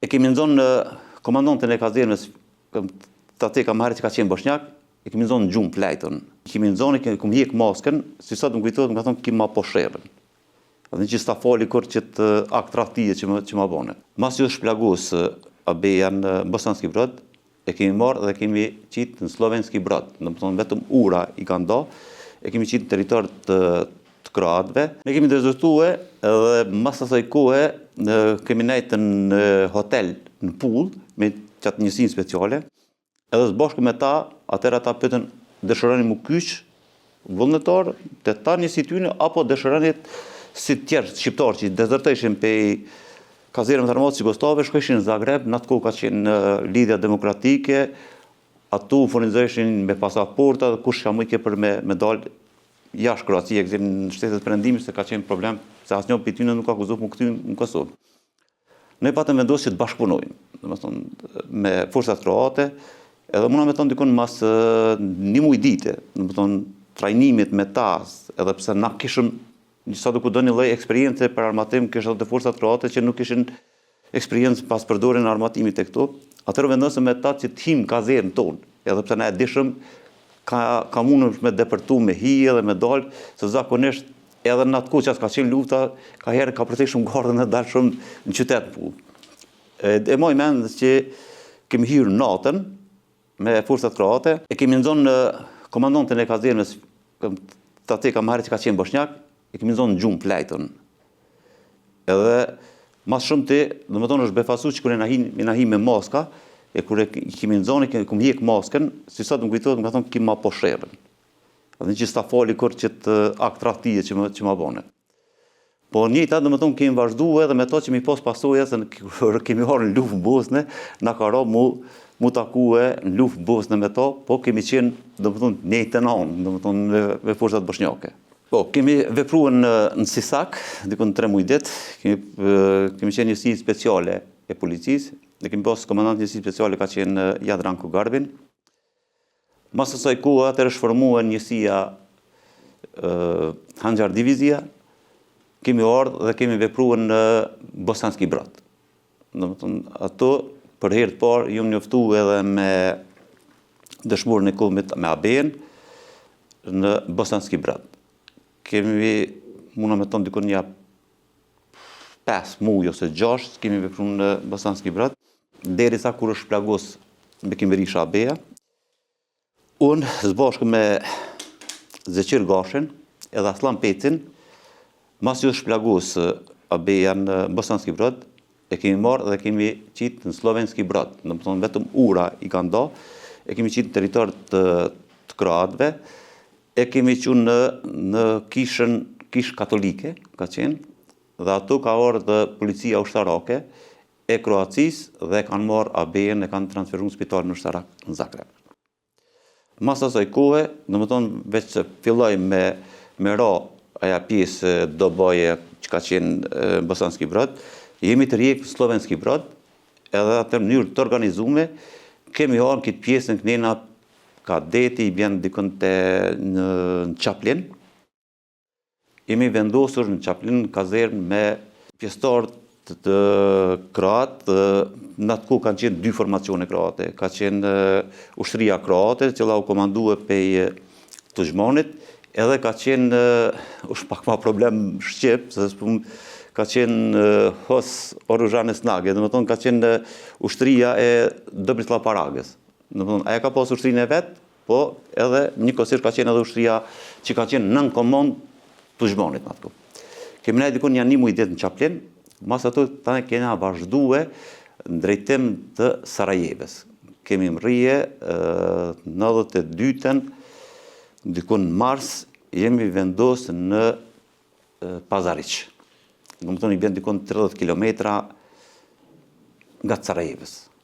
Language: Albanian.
E kemi nxonë komandantën e kazermës, atë kam marrë që ka qenë Bosnjak, e kemi nxonë në gjumë flajtën. Kemi nxonë, kemi hjek maskën, si sot më kujtohet, më ka thonë kemi ma po sherën. Dhe që s'ta fali kur që të akt rahtije që ma bone. Mas ju shplagus abeja në Bosanski Brod, e kemi marrë dhe kemi qitë në Slovenski Brod. Në më thonë vetëm ura i kanë do, e kemi qitë në teritor të kroatëve. Ne kemi dezertue edhe mas asaj kohe kemi nejtë në hotel në Pull, me qatë njësinë speciale, edhe së bashku me ta, atëra ta pëtën dëshërani mu kyç, vullnetar, të ta njësi tyne, apo dëshërani si tjerë shqiptarë që dezertëshin pe kazermët armatës Jugoslave, shkëshin në Zagreb, në atë kohë ka qenë lidhja demokratike, atu furnizëshin me pasaporta, dhe kush ka mujke për me dalë jashtë Kroacie, në shtetet perëndimit, se ka qenë problem, se asnjë për tyne nuk ka akuzuar më këty në Kosovë. Ne patëm vendosur që të bashkëpunojmë, domethënë me forcat kroate, edhe muna me thonë dikun mas një muj dite, domethënë trajnimit me tas, edhe pse na kishëm sa do ku do një lloj eksperiencë për armatim, kishte edhe forcat kroate që nuk kishin eksperiencë pas përdorjen e armatimit tek këtu. Atëherë vendosëm me ta që të him kazerën tonë, edhe pse na e dishëm ka mundur me depërtu, me hije dhe me dalë, se zakonisht edhe në atë kohë që ka qenë lufta, ka herë ka përtej shumë gardën e dalë shumë në qytet. E moj mend që kemi hyrë natën me forcat kroate, e kemi nxonë komandantën e kazermës, atë kam marrë që ka qenë Bosnjak, e kemi nxonë në gjumë flajtën. Edhe mas shumë ti, domethënë është befasu që kur e na hi me maska, e kur e kemi nxonë, kemi hjek maskën, si sot më kujtohet, më ka thonë kemi ma po sherën. Dhe që s'ta fali kur që të akt rahtije që ma bone. Po njëjta, domethënë kemi vazhdu edhe me to që mi pos pasoja, se kur kemi harë në luftë në Bosnë, na ka ra mu takue në luftë në Bosnë me to, po kemi qenë, domethënë, njëjtën anë, domethënë me forcat bosnjake. Po, kemi vepruar në Sisak, dikun 3 muaj ditë, kemi qenë njësi speciale e policisë, dhe kemi pas komandant njësi speciale ka qenë Jadranko Garbin. Mas asaj kohë atër është formuar njësia Handjar Divizia, kemi ardhë dhe kemi vepruar në Bosanski Brod. Ato, për herë të parë, jam njoftu edhe me dëshmorën e kombit me ABN në Bosanski Brod. Kemi, muna me tonë dikon një 5 muaj ose 6, kemi vepruar në Bosanski Brod, derisa kur është shplagos me kemi risha ABA. Unë, zbashku me Zeqir Gashin edhe Aslan Pecin, mas ju shplagos ABA në Bosanski Brod, e kemi marrë dhe kemi qitë në Slovenski Brod. Në më thonë, vetëm ura i kanë do, e kemi qitë në teritor të kroatëve, e kemi qenë në kishë katolike, ka qenë, dhe ato ka orë dhe policia ushtarake e Kroacisë dhe kanë marrë ABN e kanë transferuar në spitalin ushtarak në Zagreb. Mas asaj kohe, në më tonë, veç që filloj me ra aja pjesë do boje që ka qenë Bosanski Brod, jemi të rjekë në Slovenski Brod, edhe atë mënyrë të organizume, kemi arë këtë pjesën kënena kadeti i bjenë dikën në Qaplin. Jemi vendosur në Qaplin në kazermë me pjesëtarë të kroatë, në atë kohë kanë qenë 2 formacione kroate. Ka qenë ushtria kroate, që la u komandue pej Tuzhmanit, edhe ka qenë, është pak ma problem Shqip, se ka qenë Hos Oružane Snage, dhe më tonë ka qenë ushtria e Dobrislav Paragës. Aja ka pas ushtrinë e vetë, po edhe njëkohësisht ka qenë edhe ushtria që ka qenë nën komandë Tuzhmanit në atë kohë. Kemi nejtë dikun një muaj ditë në Qaplin, mas ato tani kena vazhdue në drejtim të Sarajevës. Kemi mrije 92-ën, dikun në mars, jemi vendosë në Pazariq. Në më tonë i bjen dikun 30 kilometra nga Sarajevës.